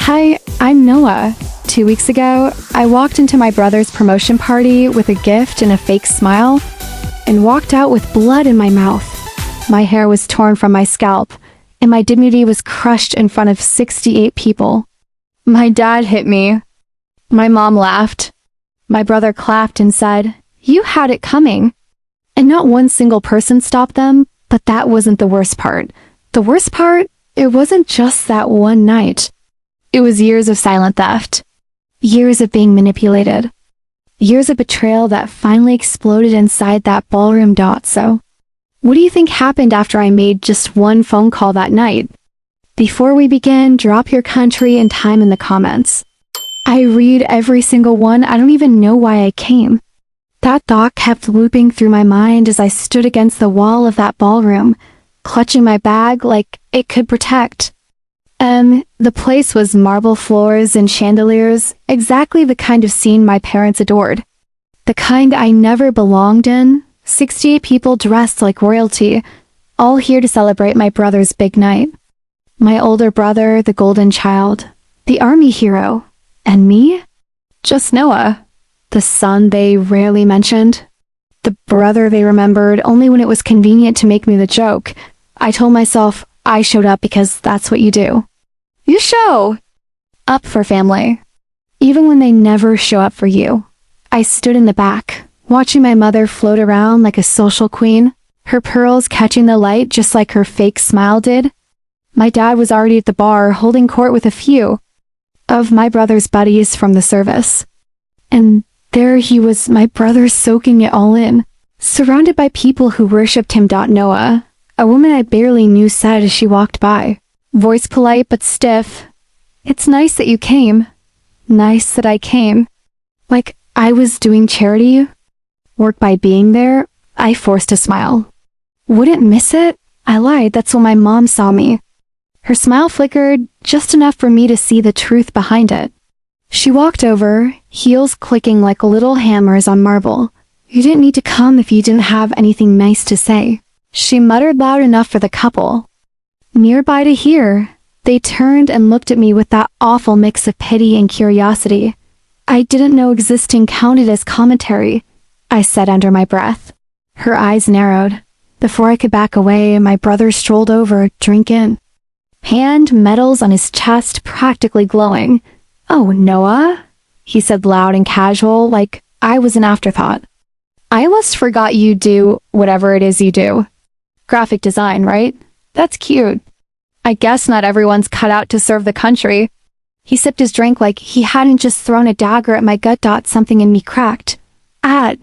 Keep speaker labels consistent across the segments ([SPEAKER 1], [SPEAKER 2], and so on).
[SPEAKER 1] Hi, I'm Noah. 2 weeks ago, I walked into my brother's promotion party with a gift and a fake smile, and walked out with blood in my mouth. My hair was torn from my scalp, and my dignity was crushed in front of 68 people. My dad hit me. My mom laughed. My brother clapped and said, "You had it coming." And not one single person stopped them, but that wasn't the worst part. The worst part, it wasn't just that one night. It was years of silent theft. Years of being manipulated. Years of betrayal that finally exploded inside that ballroom. So, what do you think happened after I made just one phone call that night? Before we begin, drop your country and time in the comments. I read every single one. I don't even know why I came. That thought kept looping through my mind as I stood against the wall of that ballroom, clutching my bag like it could protect. The place was marble floors and chandeliers, exactly the kind of scene my parents adored. The kind I never belonged in. 68 people dressed like royalty, all here to celebrate my brother's big night. My older brother, the golden child, the army hero, and me? Just Noah, the son they rarely mentioned, the brother they remembered only when it was convenient to make me the joke. I told myself I showed up because that's what you do. You show up for family, even when they never show up for you. I stood in the back, watching my mother float around like a social queen, her pearls catching the light just like her fake smile did. My dad was already at the bar, holding court with a few of my brother's buddies from the service. And there he was, my brother, soaking it all in, surrounded by people who worshipped him. Noah, a woman I barely knew, said as she walked by, voice polite but stiff, "It's nice that you came." Nice that I came. Like I was doing charity work by being there. I forced a smile. Wouldn't miss it? I lied. That's when my mom saw me. Her smile flickered, just enough for me to see the truth behind it. She walked over, heels clicking like little hammers on marble. "You didn't need to come if you didn't have anything nice to say," she muttered loud enough for the couple nearby to hear. They turned and looked at me with that awful mix of pity and curiosity. "I didn't know existing counted as commentary," I said under my breath. Her eyes narrowed. Before I could back away, my brother strolled over, drink in. Hand medals on his chest, practically glowing. "Oh, Noah," he said loud and casual, like I was an afterthought. "I almost forgot you do whatever it is you do. Graphic design, right? That's cute. I guess not everyone's cut out to serve the country." He sipped his drink like he hadn't just thrown a dagger at my gut. Something in me cracked. At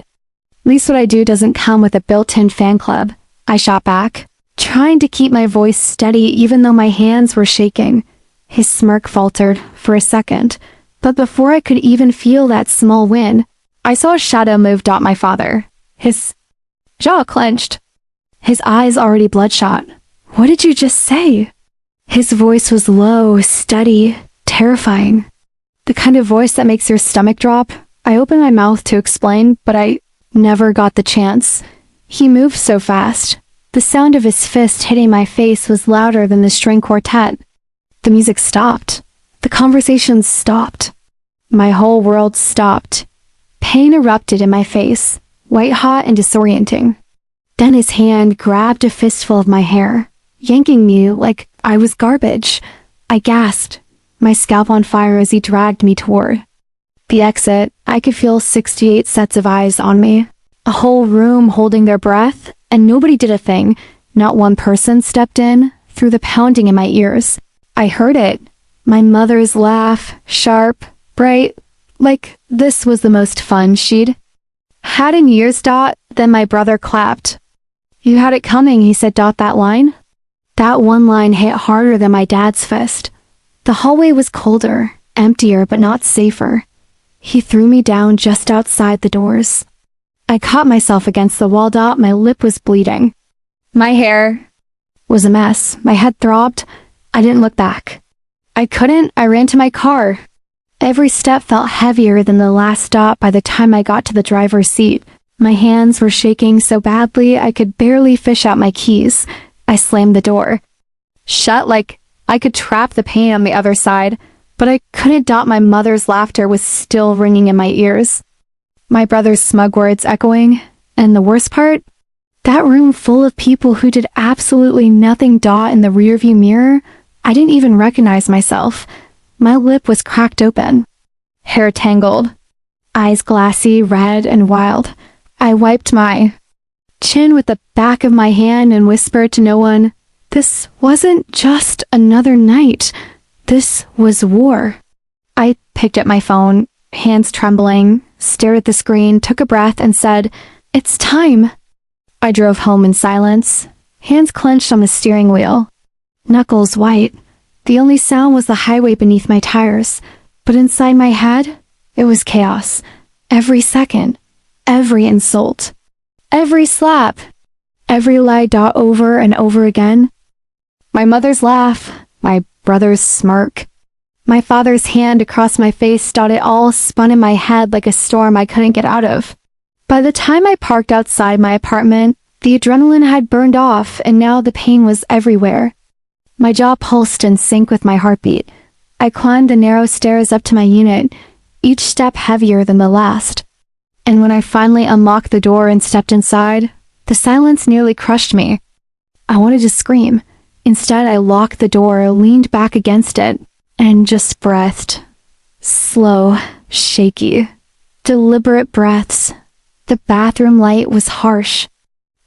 [SPEAKER 1] least what I do doesn't come with a built-in fan club, I shot back, trying to keep my voice steady even though my hands were shaking. His smirk faltered for a second, but before I could even feel that small win, I saw a shadow move. My father, his jaw clenched, his eyes already bloodshot. "What did you just say?" His voice was low, steady, terrifying. The kind of voice that makes your stomach drop. I opened my mouth to explain, but I never got the chance. He moved so fast. The sound of his fist hitting my face was louder than the string quartet. The music stopped. The conversation stopped. My whole world stopped. Pain erupted in my face, white-hot and disorienting. Then his hand grabbed a fistful of my hair, yanking me like I was garbage. I gasped, my scalp on fire as he dragged me toward the exit. I could feel 68 sets of eyes on me, a whole room holding their breath, and nobody did a thing. Not one person stepped in, through the pounding in my ears. I heard it. My mother's laugh, sharp, bright, like this was the most fun she'd had in years. Then my brother clapped. "You had it coming," he said. That line? That one line hit harder than my dad's fist. The hallway was colder, emptier, but not safer. He threw me down just outside the doors. I caught myself against the wall. My lip was bleeding. My hair was a mess. My head throbbed. I didn't look back. I couldn't. I ran to my car. Every step felt heavier than the last stop by the time I got to the driver's seat. My hands were shaking so badly I could barely fish out my keys. I slammed the door shut like I could trap the pain on the other side, but I couldn't doubt my mother's laughter was still ringing in my ears. My brother's smug words echoing, and the worst part? That room full of people who did absolutely nothing. In the rearview mirror, I didn't even recognize myself. My lip was cracked open, hair tangled, eyes glassy, red, and wild. I wiped my chin with the back of my hand and whispered to no one, "This wasn't just another night. This was war." I picked up my phone, hands trembling, stared at the screen, took a breath, and said, "It's time." I drove home in silence, hands clenched on the steering wheel, knuckles white. The only sound was the highway beneath my tires, but inside my head, it was chaos. Every second, every insult, every slap, every lie over and over again. My mother's laugh, my brother's smirk, my father's hand across my face. It all spun in my head like a storm I couldn't get out of. By the time I parked outside my apartment, the adrenaline had burned off, and now the pain was everywhere. My jaw pulsed in sync with my heartbeat. I climbed the narrow stairs up to my unit, each step heavier than the last. And when I finally unlocked the door and stepped inside, the silence nearly crushed me. I wanted to scream. Instead, I locked the door, leaned back against it, and just breathed. Slow, shaky, deliberate breaths. The bathroom light was harsh.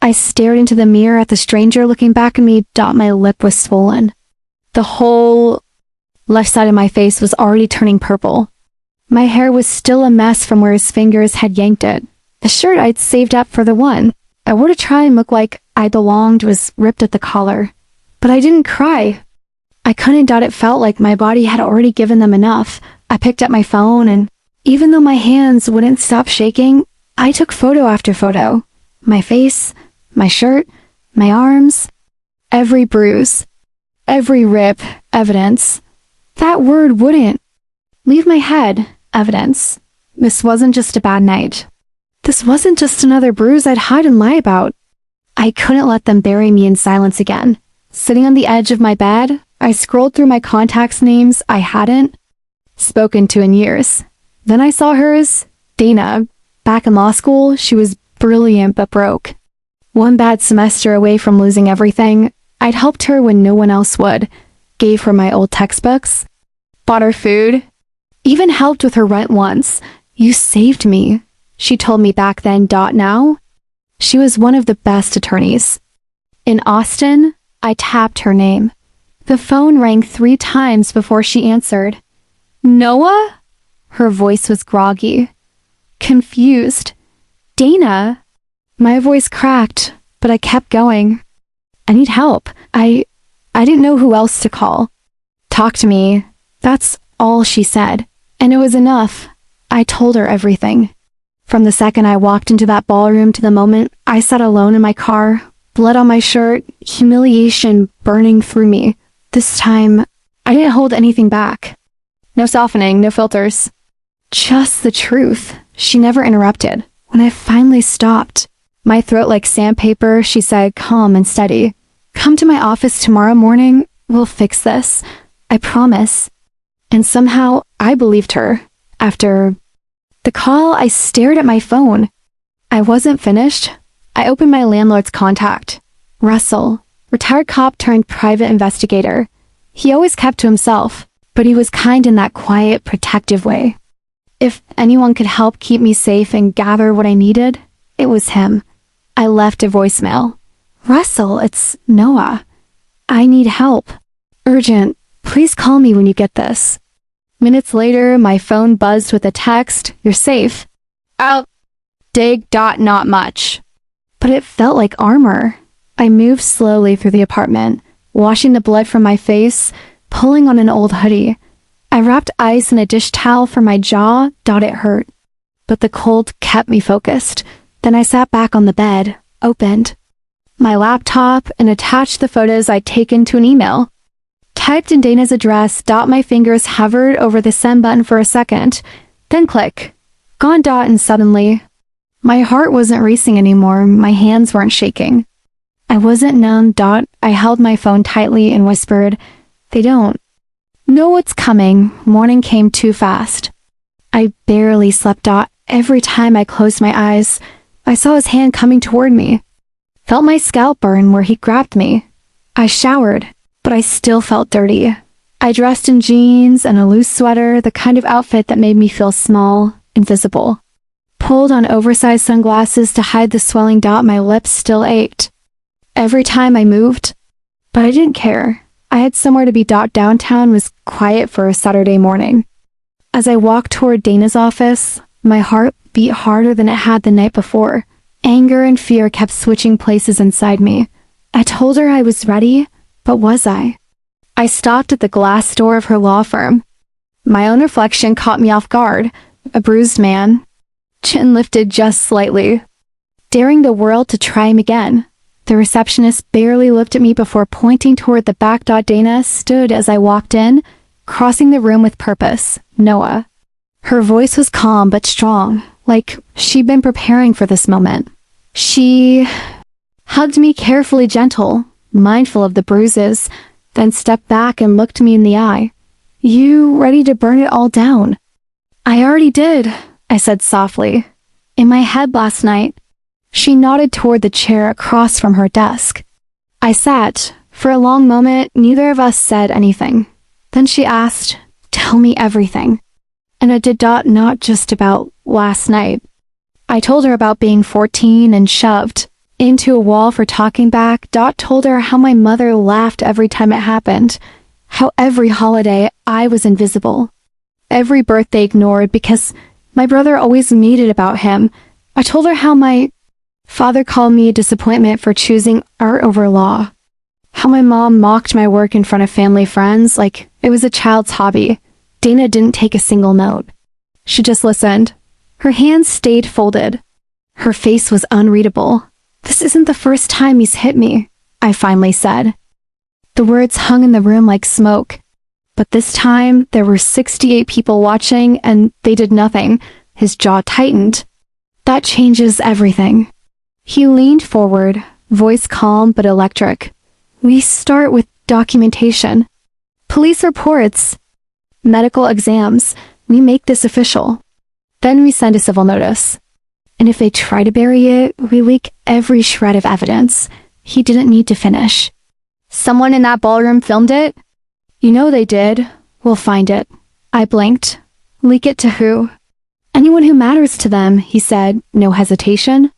[SPEAKER 1] I stared into the mirror at the stranger looking back at me. My lip was swollen. The whole left side of my face was already turning purple. My hair was still a mess from where his fingers had yanked it. The shirt I'd saved up for the one I wore to try and look like I belonged was ripped at the collar. But I didn't cry. I couldn't doubt it. Felt like my body had already given them enough. I picked up my phone, and even though my hands wouldn't stop shaking, I took photo after photo. My face, my shirt, my arms, every bruise, every rip, evidence. That word wouldn't leave my head. Evidence. This wasn't just a bad night. This wasn't just another bruise I'd hide and lie about. I couldn't let them bury me in silence again. Sitting on the edge of my bed, I scrolled through my contacts' names I hadn't spoken to in years. Then I saw hers, Dana. Back in law school, she was brilliant but broke. One bad semester away from losing everything. I'd helped her when no one else would. Gave her my old textbooks. Bought her food. Even helped with her rent once. "You saved me," she told me back then. Now, she was one of the best attorneys. In Austin, I tapped her name. The phone rang 3 times before she answered. "Noah?" Her voice was groggy. Confused. "Dana?" My voice cracked, but I kept going. "I need help. I didn't know who else to call." "Talk to me." That's all she said. And it was enough. I told her everything. From the second I walked into that ballroom to the moment I sat alone in my car, blood on my shirt, humiliation burning through me. This time, I didn't hold anything back. No softening, no filters. Just the truth. She never interrupted. When I finally stopped, my throat like sandpaper, she said, calm and steady, "Come to my office tomorrow morning. We'll fix this. I promise." And somehow, I believed her. After the call, I stared at my phone. I wasn't finished. I opened my landlord's contact. Russell, retired cop turned private investigator. He always kept to himself, but he was kind in that quiet, protective way. If anyone could help keep me safe and gather what I needed, it was him. I left a voicemail. "Russell, it's Noah. I need help. Urgent. Please call me when you get this." Minutes later, my phone buzzed with a text, "You're safe." "Out. Dig. Not much." But it felt like armor. I moved slowly through the apartment, washing the blood from my face, pulling on an old hoodie. I wrapped ice in a dish towel for my jaw. It hurt. But the cold kept me focused. Then I sat back on the bed, opened my laptop, and attached the photos I'd taken to an email. Typed in Dana's address. My fingers hovered over the send button for a second. Then click. Gone. And suddenly, my heart wasn't racing anymore. My hands weren't shaking. I wasn't numb. I held my phone tightly and whispered, "They don't Know what's coming. Morning came too fast. I barely slept. Every time I closed my eyes, I saw his hand coming toward me. Felt my scalp burn where he grabbed me. I showered, but I still felt dirty. I dressed in jeans and a loose sweater, the kind of outfit that made me feel small, invisible. Pulled on oversized sunglasses to hide the swelling. My lips still ached. Every time I moved, but I didn't care. I had somewhere to be. Downtown was quiet for a Saturday morning. As I walked toward Dana's office, my heart beat harder than it had the night before. Anger and fear kept switching places inside me. I told her I was ready, but was I? I stopped at the glass door of her law firm. My own reflection caught me off guard. A bruised man, chin lifted just slightly, daring the world to try him again. The receptionist barely looked at me before pointing toward the back. Dana stood as I walked in, crossing the room with purpose. Noah. Her voice was calm but strong, like she'd been preparing for this moment. She hugged me carefully, gentle, mindful of the bruises, then stepped back and looked me in the eye. You ready to burn it all down? I already did, I said softly. In my head last night. She nodded toward the chair across from her desk. I sat. For a long moment, neither of us said anything. Then she asked, "Tell me everything." And I did not just about last night. I told her about being 14 and shoved into a wall for talking back. Told her how my mother laughed every time it happened. How every holiday I was invisible. Every birthday ignored because my brother always made it about him. I told her how my father called me a disappointment for choosing art over law. How my mom mocked my work in front of family friends like it was a child's hobby. Dana didn't take a single note. She just listened. Her hands stayed folded. Her face was unreadable. This isn't the first time he's hit me, I finally said. The words hung in the room like smoke. But this time, there were 68 people watching and they did nothing. His jaw tightened. That changes everything. He leaned forward, voice calm but electric. We start with documentation. Police reports. Medical exams. We make this official. Then we send a civil notice. And if they try to bury it, we leak every shred of evidence. He didn't need to finish. Someone in that ballroom filmed it? You know they did. We'll find it. I blinked. Leak it to who? Anyone who matters to them, he said, no hesitation.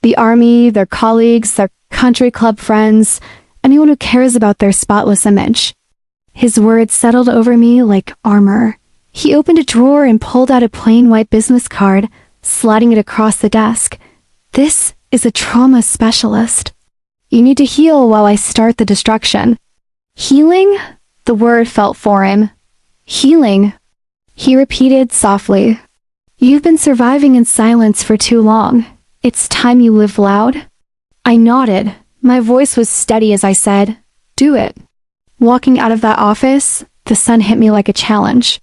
[SPEAKER 1] The army, their colleagues, their country club friends, anyone who cares about their spotless image. His words settled over me like armor. He opened a drawer and pulled out a plain white business card, sliding it across the desk. This is a trauma specialist. You need to heal while I start the destruction. Healing? The word felt foreign. Healing, he repeated softly. You've been surviving in silence for too long. It's time you live loud. I nodded. My voice was steady as I said, do it. Walking out of that office, the sun hit me like a challenge.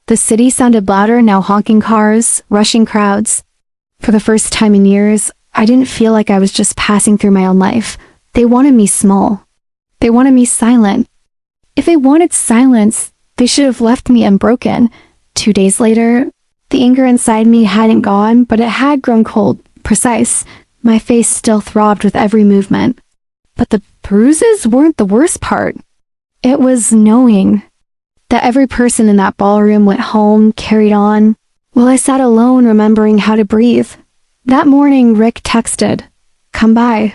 [SPEAKER 1] The city sounded louder, now honking cars, rushing crowds. For the first time in years, I didn't feel like I was just passing through my own life. They wanted me small. They wanted me silent. If they wanted silence, they should have left me unbroken. 2 days later, the anger inside me hadn't gone, but it had grown cold, precise. My face still throbbed with every movement. But the bruises weren't the worst part. It was knowing that every person in that ballroom went home, carried on, while I sat alone remembering how to breathe. That morning, Rick texted, "Come by.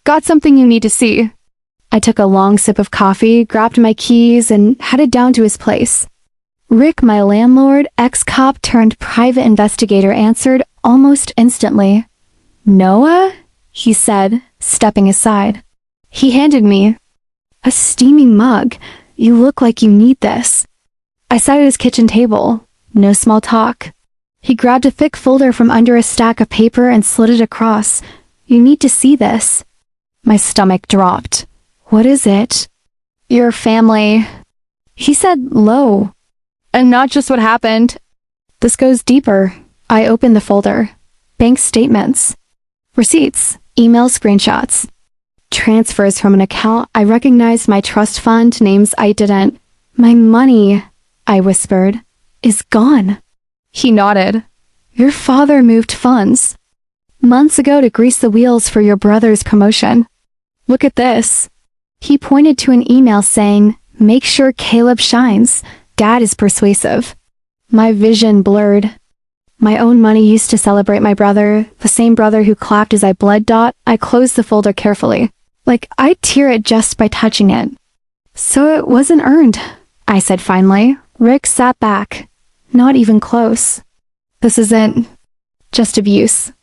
[SPEAKER 1] Got something you need to see." I took a long sip of coffee, grabbed my keys, and headed down to his place. Rick, my landlord, ex-cop turned private investigator, answered almost instantly. "Noah?" he said, stepping aside. He handed me a steaming mug. "You look like you need this." I sat at his kitchen table. No small talk. He grabbed a thick folder from under a stack of paper and slid it across. "You need to see this." My stomach dropped. "What is it?" "Your family," he said low. "And not just what happened. This goes deeper." I opened the folder. Bank statements. Receipts. Email screenshots. Transfers from an account I recognized, my trust fund, names I didn't. My money, I whispered, is gone. He nodded. Your father moved funds months ago to grease the wheels for your brother's promotion. Look at this. He pointed to an email saying, make sure Caleb shines. Dad is persuasive. My vision blurred. My own money used to celebrate my brother, the same brother who clapped as I bled. I closed the folder carefully, like I'd tear it just by touching it. So it wasn't earned, I said finally. Rick sat back. Not even close. This isn't just abuse.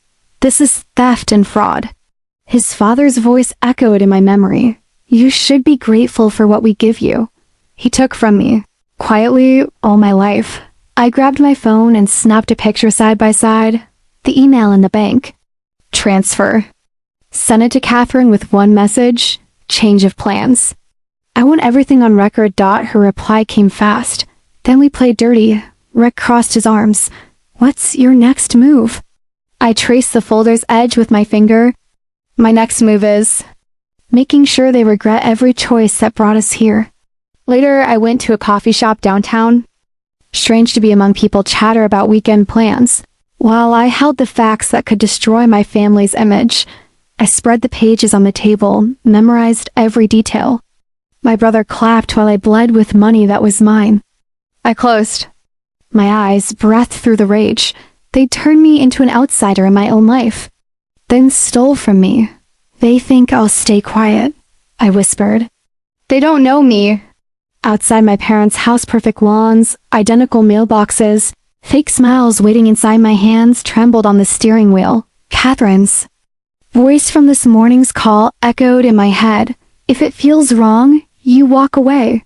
[SPEAKER 1] This is theft and fraud. His father's voice echoed in my memory. You should be grateful for what we give you. He took from me, quietly, all my life. I grabbed my phone and snapped a picture side by side. The email in the bank. Transfer. Sent it to Catherine with one message. Change of plans. I want everything on record. Her reply came fast. Then we played dirty. Rick crossed his arms. What's your next move? I traced the folder's edge with my finger. My next move is making sure they regret every choice that brought us here. Later, I went to a coffee shop downtown. Strange to be among people chatter about weekend plans. While I held the facts that could destroy my family's image, I spread the pages on the table, memorized every detail. My brother clapped while I bled with money that was mine. I closed my eyes, breathed through the rage. They turned me into an outsider in my own life, then stole from me. They think I'll stay quiet, I whispered. They don't know me. Outside my parents' house, perfect lawns, identical mailboxes, fake smiles waiting inside my hands trembled on the steering wheel. Catherine's voice from this morning's call echoed in my head. If it feels wrong, you walk away.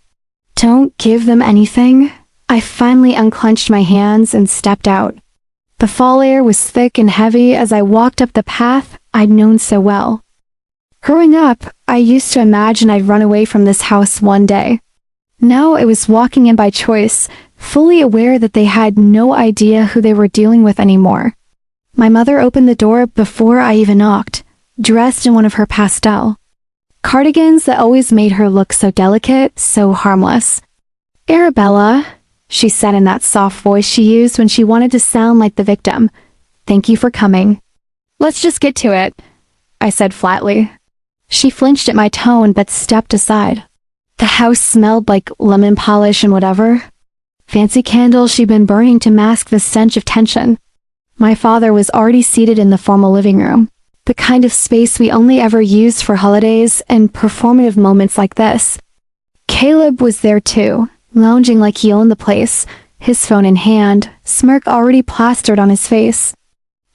[SPEAKER 1] Don't give them anything. I finally unclenched my hands and stepped out. The fall air was thick and heavy as I walked up the path I'd known so well. Growing up, I used to imagine I'd run away from this house one day. Now it was walking in by choice, fully aware that they had no idea who they were dealing with anymore. My mother opened the door before I even knocked, dressed in one of her pastel cardigans that always made her look so delicate, so harmless. Arabella, she said in that soft voice she used when she wanted to sound like the victim. Thank you for coming. Let's just get to it, I said flatly. She flinched at my tone but stepped aside. The house smelled like lemon polish and whatever. Fancy candles she'd been burning to mask the stench of tension. My father was already seated in the formal living room, the kind of space we only ever used for holidays and performative moments like this. Caleb was there too, lounging like he owned the place, his phone in hand, smirk already plastered on his face.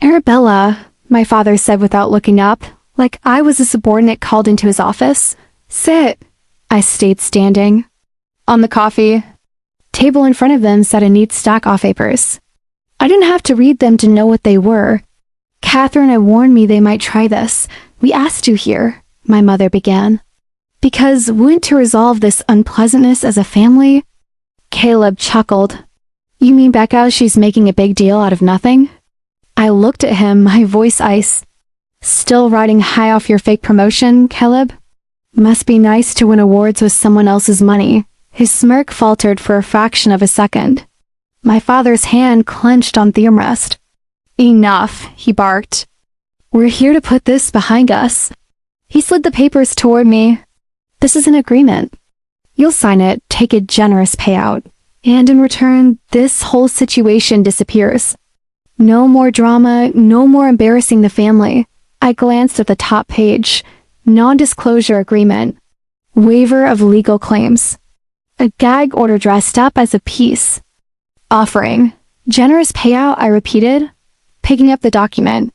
[SPEAKER 1] Arabella, my father said without looking up, like I was a subordinate called into his office. Sit. I stayed standing. On the coffee table in front of them sat a neat stack of papers. I didn't have to read them to know what they were. Catherine had warned me they might try this. We asked you here, my mother began. Because we went to resolve this unpleasantness as a family. Caleb chuckled. You mean Becca, she's making a big deal out of nothing? I looked at him, my voice ice. Still riding high off your fake promotion, Caleb? Must be nice to win awards with someone else's money. His smirk faltered for a fraction of a second. My father's hand clenched on the armrest. Enough, he barked. We're here to put this behind us. He slid the papers toward me. This is an agreement. You'll sign it, take a generous payout, and in return, this whole situation disappears. No more drama, no more embarrassing the family. I glanced at the top page. Non-disclosure agreement. Waiver of legal claims. A gag order dressed up as a peace offering. Generous payout, I repeated, picking up the document.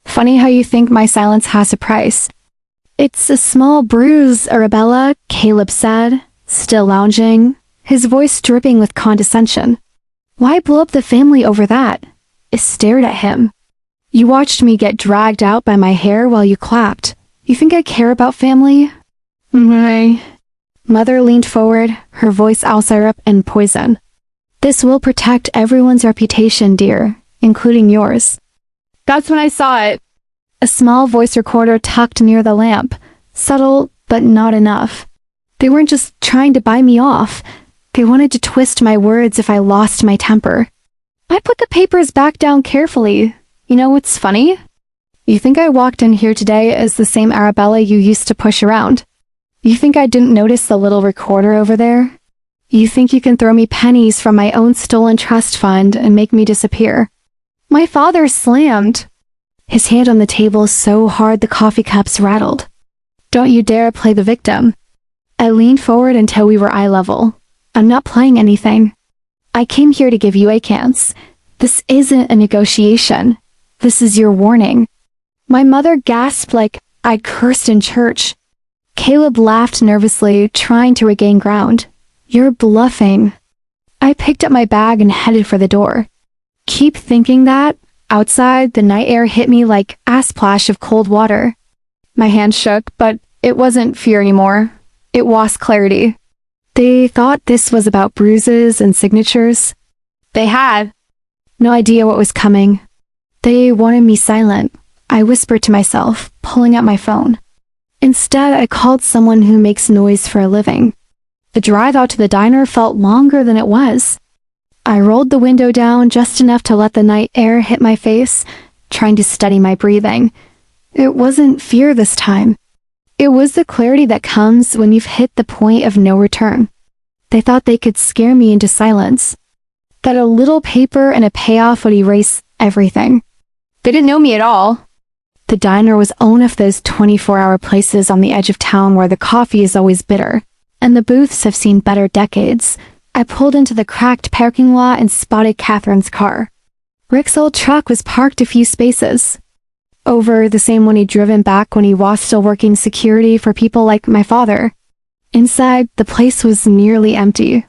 [SPEAKER 1] Funny how you think my silence has a price. It's a small bruise, Arabella, Caleb said, still lounging, his voice dripping with condescension. Why blow up the family over that? I stared at him. You watched me get dragged out by my hair while you clapped. You think I care about family? My mother leaned forward, her voice all syrup and poison. This will protect everyone's reputation, dear, including yours. That's when I saw it. A small voice recorder tucked near the lamp. Subtle, but not enough. They weren't just trying to buy me off. They wanted to twist my words if I lost my temper. I put the papers back down carefully. You know what's funny? You think I walked in here today as the same Arabella you used to push around? You think I didn't notice the little recorder over there? You think you can throw me pennies from my own stolen trust fund and make me disappear? My father slammed his hand on the table so hard the coffee cups rattled. Don't you dare play the victim. I leaned forward until we were eye level. I'm not playing anything. I came here to give you a chance. This isn't a negotiation. This is your warning. My mother gasped like I'd cursed in church. Caleb laughed nervously, trying to regain ground. You're bluffing. I picked up my bag and headed for the door. Keep thinking that. Outside, the night air hit me like a splash of cold water. My hand shook, but it wasn't fear anymore. It was clarity. They thought this was about bruises and signatures. They had no idea what was coming. They wanted me silent. I whispered to myself, pulling out my phone. Instead, I called someone who makes noise for a living. The drive out to the diner felt longer than it was. I rolled the window down just enough to let the night air hit my face, trying to steady my breathing. It wasn't fear this time. It was the clarity that comes when you've hit the point of no return. They thought they could scare me into silence. That a little paper and a payoff would erase everything. They didn't know me at all. The diner was one of those 24-hour places on the edge of town where the coffee is always bitter, and the booths have seen better decades. I pulled into the cracked parking lot and spotted Catherine's car. Rick's old truck was parked a few spaces over, the same one he'd driven back when he was still working security for people like my father. Inside, the place was nearly empty.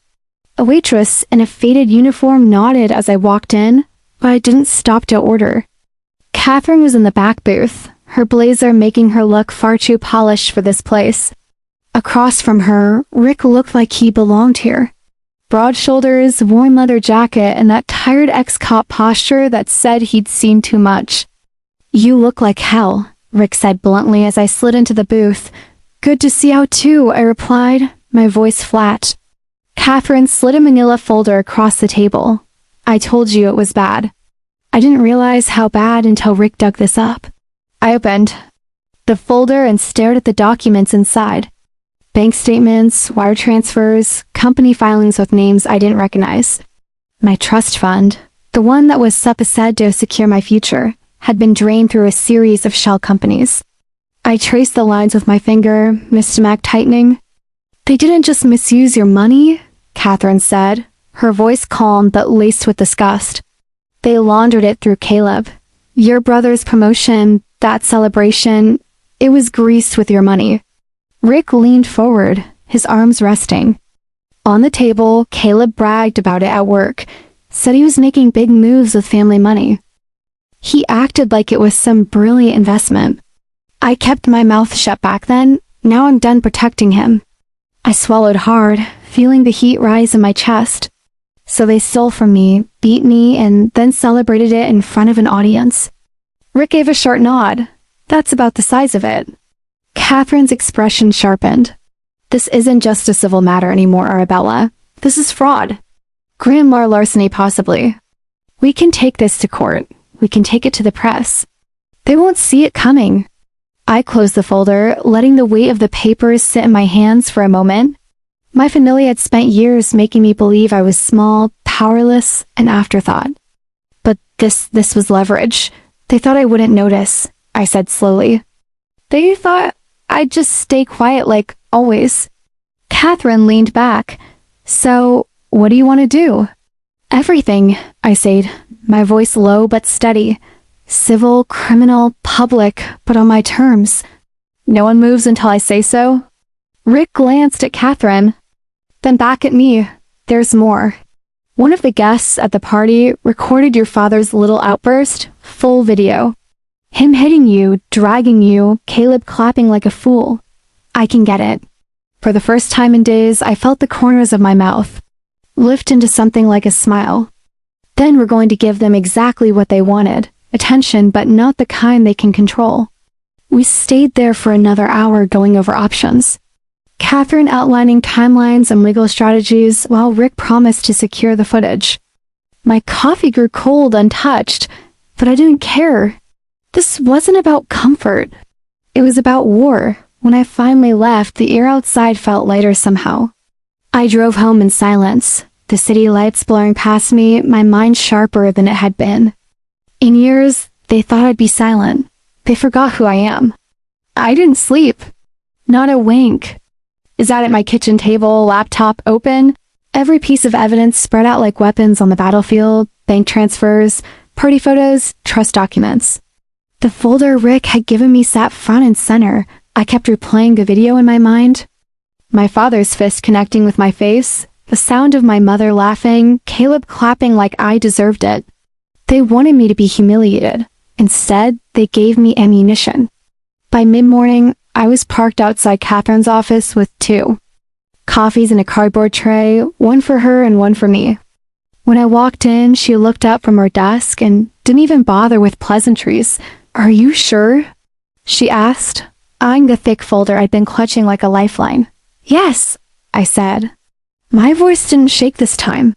[SPEAKER 1] A waitress in a faded uniform nodded as I walked in, but I didn't stop to order. Catherine was in the back booth, her blazer making her look far too polished for this place. Across from her, Rick looked like he belonged here. Broad shoulders, worn leather jacket, and that tired ex-cop posture that said he'd seen too much. You look like hell, Rick said bluntly as I slid into the booth. Good to see you too, I replied, my voice flat. Catherine slid a manila folder across the table. I told you it was bad. I didn't realize how bad until Rick dug this up. I opened the folder and stared at the documents inside. Bank statements, wire transfers, company filings with names I didn't recognize. My trust fund, the one that was supposed to secure my future, had been drained through a series of shell companies. I traced the lines with my finger, stomach tightening. They didn't just misuse your money, Catherine said, her voice calm but laced with disgust. They laundered it through Caleb. Your brother's promotion, that celebration, it was greased with your money. Rick leaned forward, his arms resting. On the table, Caleb bragged about it at work, said he was making big moves with family money. He acted like it was some brilliant investment. I kept my mouth shut back then. Now I'm done protecting him. I swallowed hard, feeling the heat rise in my chest. So they stole from me, beat me, and then celebrated it in front of an audience. Rick gave a short nod. That's about the size of it. Catherine's expression sharpened. This isn't just a civil matter anymore, Arabella. This is fraud. Grandma larceny, possibly. We can take this to court. We can take it to the press. They won't see it coming. I closed the folder, letting the weight of the papers sit in my hands for a moment. My family had spent years making me believe I was small, powerless, an afterthought. But this was leverage. They thought I wouldn't notice, I said slowly. They thought I'd just stay quiet like always. Catherine leaned back. So, what do you want to do? Everything, I said, my voice low but steady. Civil, criminal, public, but on my terms. No one moves until I say so. Rick glanced at Catherine, then back at me. There's more. One of the guests at the party recorded your father's little outburst, full video. Him hitting you, dragging you, Caleb clapping like a fool. I can get it. For the first time in days, I felt the corners of my mouth lift into something like a smile. Then we're going to give them exactly what they wanted. Attention, but not the kind they can control. We stayed there for another hour going over options. Catherine outlining timelines and legal strategies while Rick promised to secure the footage. My coffee grew cold, untouched, but I didn't care. This wasn't about comfort. It was about war. When I finally left, the air outside felt lighter somehow. I drove home in silence, the city lights blowing past me, my mind sharper than it had been. In years, they thought I'd be silent. They forgot who I am. I didn't sleep. Not a wink. I sat at my kitchen table, laptop open, every piece of evidence spread out like weapons on the battlefield, bank transfers, party photos, trust documents. The folder Rick had given me sat front and center. I kept replaying the video in my mind. My father's fist connecting with my face, the sound of my mother laughing, Caleb clapping like I deserved it. They wanted me to be humiliated. Instead, they gave me ammunition. By mid-morning, I was parked outside Catherine's office with 2 coffees in a cardboard tray, one for her and one for me. When I walked in, she looked up from her desk and didn't even bother with pleasantries. "Are you sure?" she asked, eyeing the thick folder I'd been clutching like a lifeline. "Yes," I said. My voice didn't shake this time.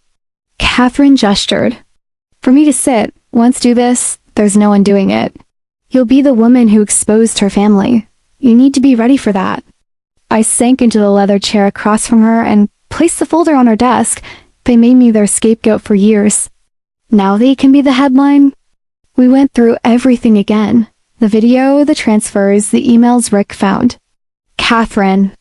[SPEAKER 1] Catherine gestured. "For me to sit, once do this, there's no undoing it. You'll be the woman who exposed her family. You need to be ready for that." I sank into the leather chair across from her and placed the folder on her desk. They made me their scapegoat for years. Now they can be the headline. We went through everything again. The video, the transfers, the emails Rick found. Catherine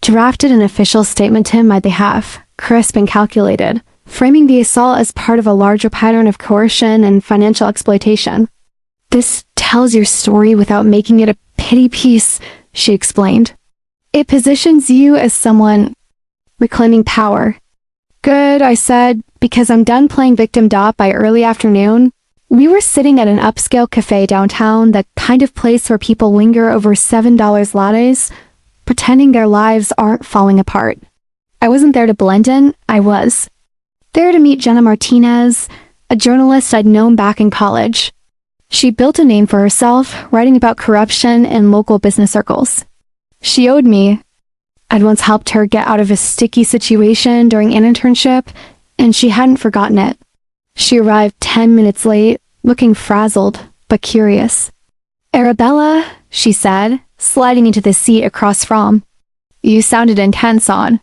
[SPEAKER 1] drafted an official statement in my behalf, crisp and calculated, framing the assault as part of a larger pattern of coercion and financial exploitation. "This tells your story without making it a pity piece," she explained. "It positions you as someone reclaiming power." "Good," I said, because I'm done playing victim dot by early afternoon. We were sitting at an upscale cafe downtown, the kind of place where people linger over $7 lattes, pretending their lives aren't falling apart. I wasn't there to blend in, I was there to meet Jenna Martinez, a journalist I'd known back in college. She built a name for herself, writing about corruption in local business circles. She owed me. I'd once helped her get out of a sticky situation during an internship, and she hadn't forgotten it. She arrived 10 minutes late, looking frazzled, but curious. "Arabella," she said, sliding into the seat across from. "You sounded intense on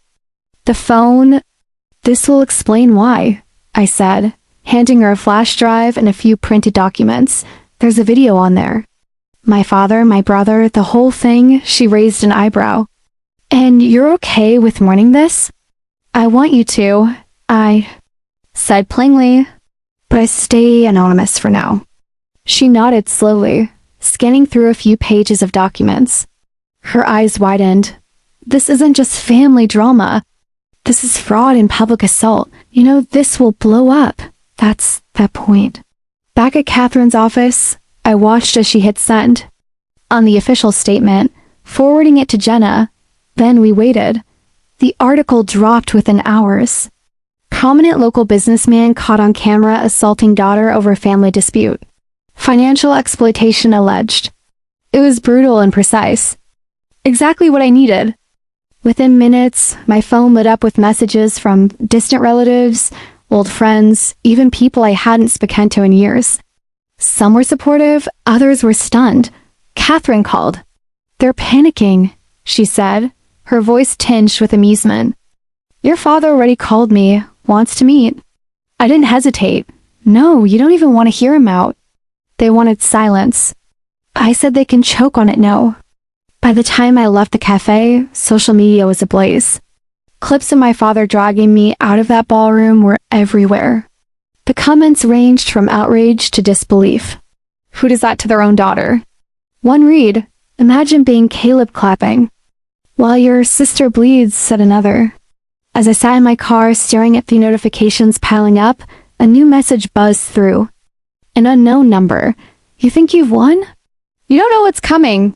[SPEAKER 1] the phone." "This will explain why," I said, handing her a flash drive and a few printed documents. "There's a video on there." "My father, my brother, the whole thing," she raised an eyebrow. "And you're okay with mourning this?" "I want you to," I said plainly, "but I stay anonymous for now." She nodded slowly, scanning through a few pages of documents. Her eyes widened. "This isn't just family drama. This is fraud and public assault. You know, this will blow up." That's that point. Back at Catherine's office, I watched as she hit send on the official statement, forwarding it to Jenna. Then we waited. The article dropped within hours. Prominent local businessman caught on camera assaulting daughter over family dispute. Financial exploitation alleged. It was brutal and precise. Exactly what I needed. Within minutes, my phone lit up with messages from distant relatives, old friends, even people I hadn't spoken to in years. Some were supportive, others were stunned. Catherine called. "They're panicking," she said, her voice tinged with amusement. "Your father already called me, wants to meet." I didn't hesitate. "No, you don't even want to hear him out." They wanted silence. I said they can choke on it no. By the time I left the cafe, social media was ablaze. Clips of my father dragging me out of that ballroom were everywhere. The comments ranged from outrage to disbelief. Who does that to their own daughter? One read, "Imagine being Caleb clapping." "While your sister bleeds," said another. As I sat in my car staring at the notifications piling up, a new message buzzed through. An unknown number. "You think you've won? You don't know what's coming."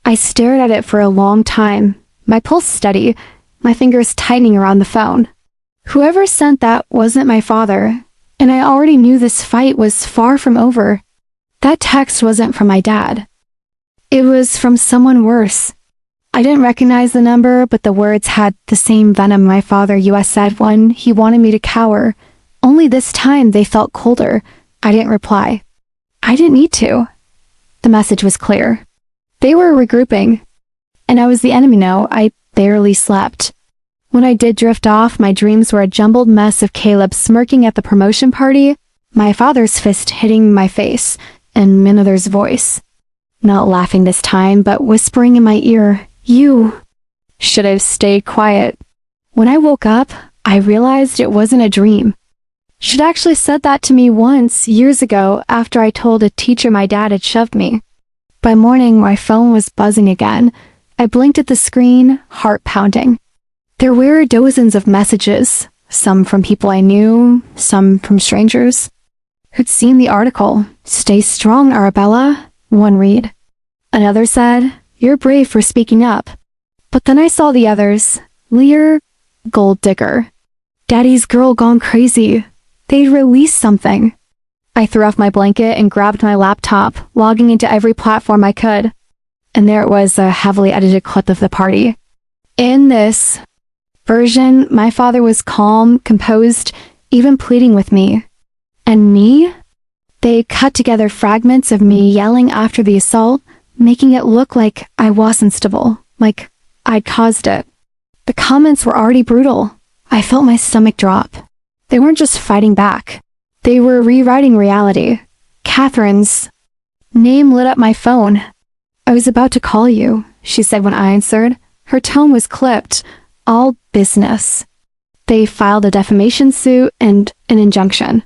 [SPEAKER 1] I stared at it for a long time, my pulse steady, my fingers tightening around the phone. Whoever sent that wasn't my father, and I already knew this fight was far from over. That text wasn't from my dad. It was from someone worse. I didn't recognize the number, but the words had the same venom my father US said when he wanted me to cower. Only this time they felt colder. I didn't reply. I didn't need to. The message was clear. They were regrouping, and I was the enemy now. I barely slept. When I did drift off, my dreams were a jumbled mess of Caleb smirking at the promotion party, my father's fist hitting my face, and Minother's voice. Not laughing this time, but whispering in my ear, "You should have stayed quiet." When I woke up, I realized it wasn't a dream. She'd actually said that to me once, years ago, after I told a teacher my dad had shoved me. By morning, my phone was buzzing again. I blinked at the screen, heart pounding. There were dozens of messages, some from people I knew, some from strangers who'd seen the article. "Stay strong, Arabella," one read. Another said, "You're brave for speaking up." But then I saw the others. "Lear, gold digger. Daddy's girl gone crazy. They'd released something." I threw off my blanket and grabbed my laptop, logging into every platform I could. And there it was, a heavily edited clip of the party. In this version, my father was calm, composed, even pleading with me. And me? They cut together fragments of me yelling after the assault, making it look like I wasn't stable, like I'd caused it. The comments were already brutal. I felt my stomach drop. They weren't just fighting back. They were rewriting reality. Catherine's name lit up my phone. "I was about to call you," she said when I answered. Her tone was clipped. "All business. They filed a defamation suit and an injunction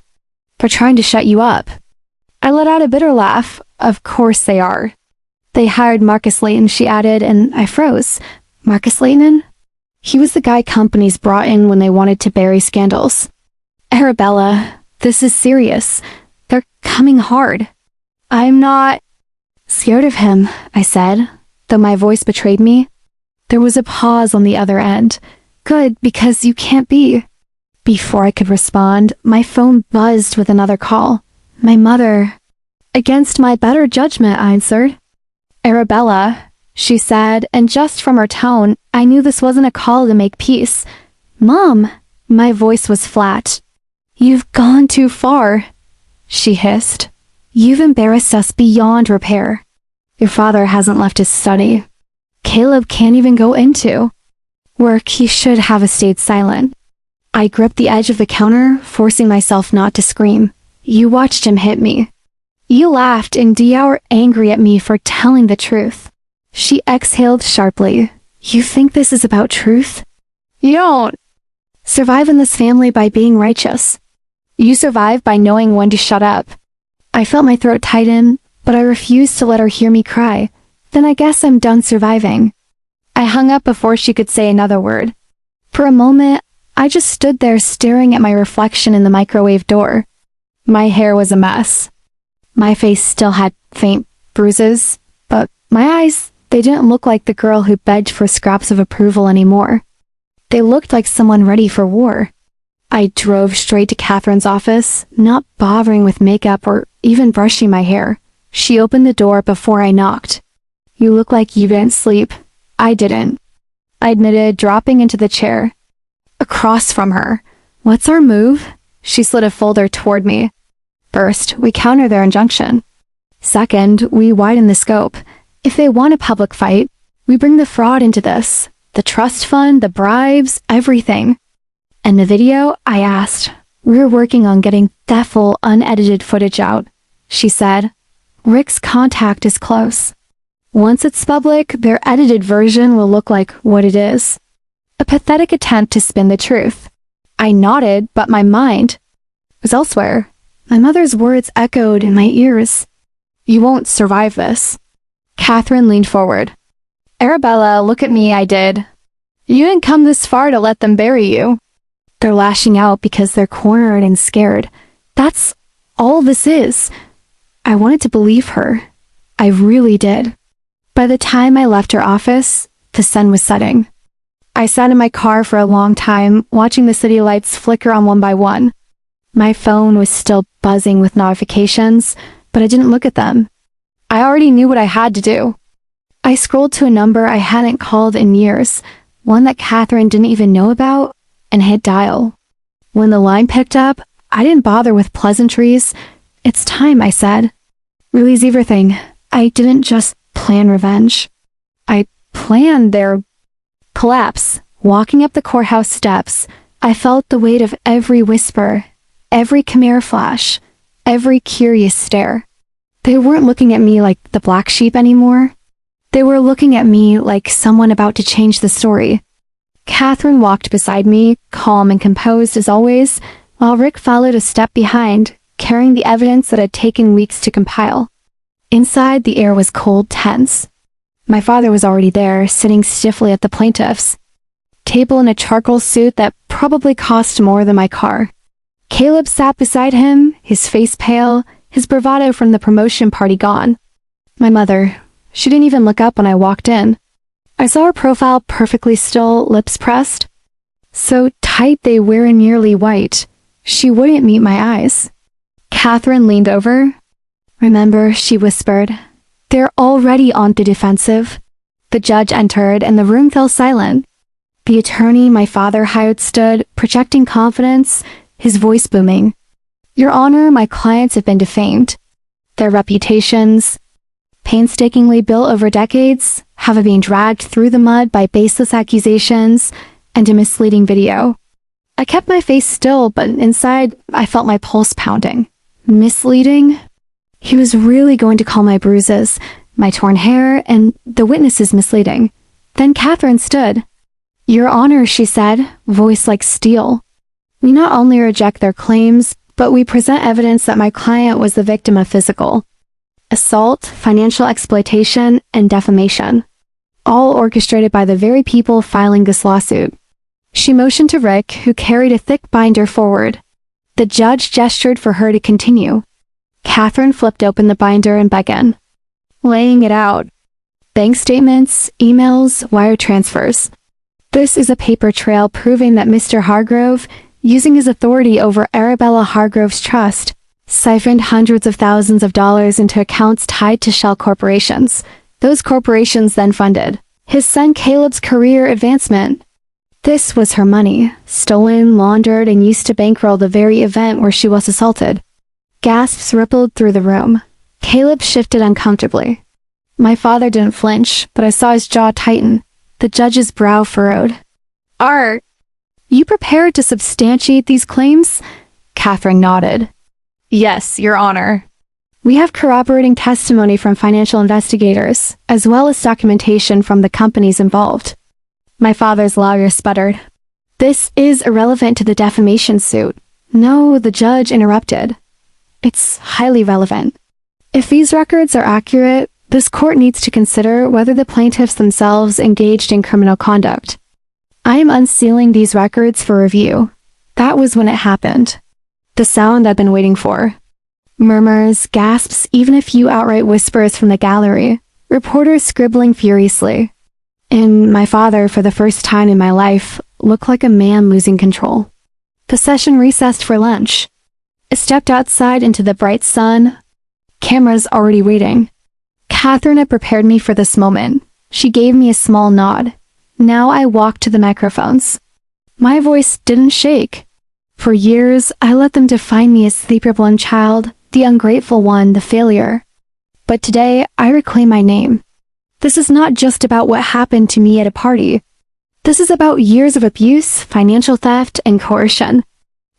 [SPEAKER 1] for trying to shut you up." I let out a bitter laugh. "Of course they are. They hired Marcus Layton," she added, and I froze. Marcus Layton? He was the guy companies brought in when they wanted to bury scandals. "Arabella, this is serious. They're coming hard." "I'm not scared of him," I said, though my voice betrayed me. There was a pause on the other end. "Good, because you can't be." Before I could respond, my phone buzzed with another call. My mother. Against my better judgment, I answered. "Arabella," she said, and just from her tone, I knew this wasn't a call to make peace. "Mom," my voice was flat. "You've gone too far," she hissed. "You've embarrassed us beyond repair. Your father hasn't left his study. Caleb can't even go into work. He should have stayed silent." I gripped the edge of the counter, forcing myself not to scream. "You watched him hit me. You laughed and you're angry at me for telling the truth." She exhaled sharply. "You think this is about truth? You don't survive in this family by being righteous. You survive by knowing when to shut up." I felt my throat tighten, but I refused to let her hear me cry. "Then I guess I'm done surviving." I hung up before she could say another word. For a moment, I just stood there staring at my reflection in the microwave door. My hair was a mess. My face still had faint bruises, but my eyes, they didn't look like the girl who begged for scraps of approval anymore. They looked like someone ready for war. I drove straight to Catherine's office, not bothering with makeup or even brushing my hair. She opened the door before I knocked. "You look like you didn't sleep." "I didn't," I admitted, dropping into the chair across from her. "What's our move?" She slid a folder toward me. "First, we counter their injunction. Second, we widen the scope. If they want a public fight, we bring the fraud into this. The trust fund, the bribes, everything." "And the video?" I asked. "We're working on getting that full unedited footage out," she said. "Rick's contact is close. Once it's public, their edited version will look like what it is." A pathetic attempt to spin the truth. I nodded, but my mind was elsewhere. My mother's words echoed in my ears. "You won't survive this." Catherine leaned forward. "Arabella, look at me," I did. "You didn't come this far to let them bury you. They're lashing out because they're cornered and scared. That's all this is." I wanted to believe her. I really did. By the time I left her office, the sun was setting. I sat in my car for a long time, watching the city lights flicker on one by one. My phone was still buzzing with notifications, but I didn't look at them. I already knew what I had to do. I scrolled to a number I hadn't called in years, one that Catherine didn't even know about, and hit dial. When the line picked up, I didn't bother with pleasantries. "It's time," I said. "Release everything." I didn't just plan revenge. I planned their collapse. Walking up the courthouse steps, I felt the weight of every whisper, every camera flash, every curious stare. They weren't looking at me like the black sheep anymore. They were looking at me like someone about to change the story. Catherine walked beside me, calm and composed as always, while Rick followed a step behind, carrying the evidence that had taken weeks to compile. Inside, the air was cold, tense. My father was already there, sitting stiffly at the plaintiff's table in a charcoal suit that probably cost more than my car. Caleb sat beside him, his face pale, his bravado from the promotion party gone. My mother, she didn't even look up when I walked in. I saw her profile perfectly still, lips pressed. So tight they were nearly white. She wouldn't meet my eyes. Catherine leaned over. "Remember," she whispered, "they're already on the defensive." The judge entered and the room fell silent. The attorney my father hired stood, projecting confidence, his voice booming. "Your Honor, my clients have been defamed. Their reputations, painstakingly built over decades, have been dragged through the mud by baseless accusations and a misleading video." I kept my face still, but inside I felt my pulse pounding. Misleading? He was really going to call my bruises, my torn hair, and the witnesses misleading. Then Catherine stood. "Your Honor," she said, voice like steel. "We not only reject their claims, but we present evidence that my client was the victim of physical assault, financial exploitation, and defamation, all orchestrated by the very people filing this lawsuit." She motioned to Rick, who carried a thick binder forward. The judge gestured for her to continue. Catherine flipped open the binder and began laying it out. Bank statements, emails, wire transfers. "This is a paper trail proving that Mr. Hargrove, using his authority over Arabella Hargrove's trust, siphoned hundreds of thousands of dollars into accounts tied to shell corporations. Those corporations then funded his son Caleb's career advancement. This was her money, stolen, laundered, and used to bankroll the very event where she was assaulted." Gasps rippled through the room. Caleb shifted uncomfortably. My father didn't flinch, but I saw his jaw tighten. The judge's brow furrowed. "Are you prepared to substantiate these claims?" Catherine nodded. "Yes, Your Honor. We have corroborating testimony from financial investigators, as well as documentation from the companies involved." My father's lawyer sputtered. "This is irrelevant to the defamation suit." "No," the judge interrupted. "It's highly relevant. If these records are accurate, this court needs to consider whether the plaintiffs themselves engaged in criminal conduct. I am unsealing these records for review." That was when it happened. The sound I'd been waiting for. Murmurs, gasps, even a few outright whispers from the gallery. Reporters scribbling furiously. And my father, for the first time in my life, looked like a man losing control. The session recessed for lunch. I stepped outside into the bright sun. Cameras already waiting. Catherine had prepared me for this moment. She gave me a small nod. Now I walked to the microphones. My voice didn't shake. For years, I let them define me as the problem child, the ungrateful one, the failure. But today, I reclaim my name. This is not just about what happened to me at a party. This is about years of abuse, financial theft, and coercion.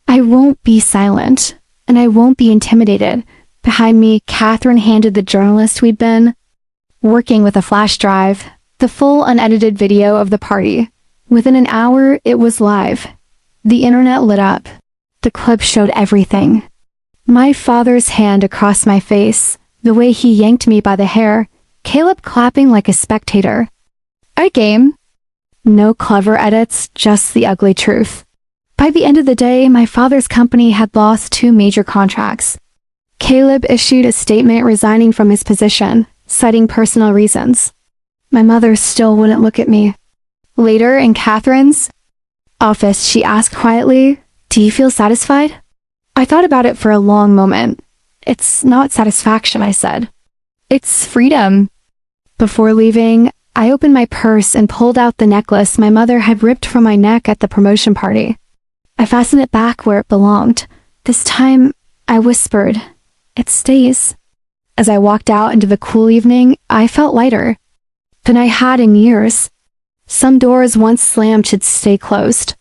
[SPEAKER 1] I won't be silent, and I won't be intimidated. Behind me, Catherine handed the journalist we'd been working with a flash drive, the full unedited video of the party. Within an hour, it was live. The internet lit up. The clip showed everything. My father's hand across my face, the way he yanked me by the hair, Caleb clapping like a spectator. I game. No clever edits, just the ugly truth. By the end of the day, my father's company had lost 2 major contracts. Caleb issued a statement resigning from his position, citing personal reasons. My mother still wouldn't look at me. Later, in Catherine's office, she asked quietly, "Do you feel satisfied?" I thought about it for a long moment. "It's not satisfaction," I said. "It's freedom." Before leaving, I opened my purse and pulled out the necklace my mother had ripped from my neck at the promotion party. I fastened it back where it belonged. This time, I whispered, "It stays." As I walked out into the cool evening, I felt lighter than I had in years. Some doors once slammed should stay closed.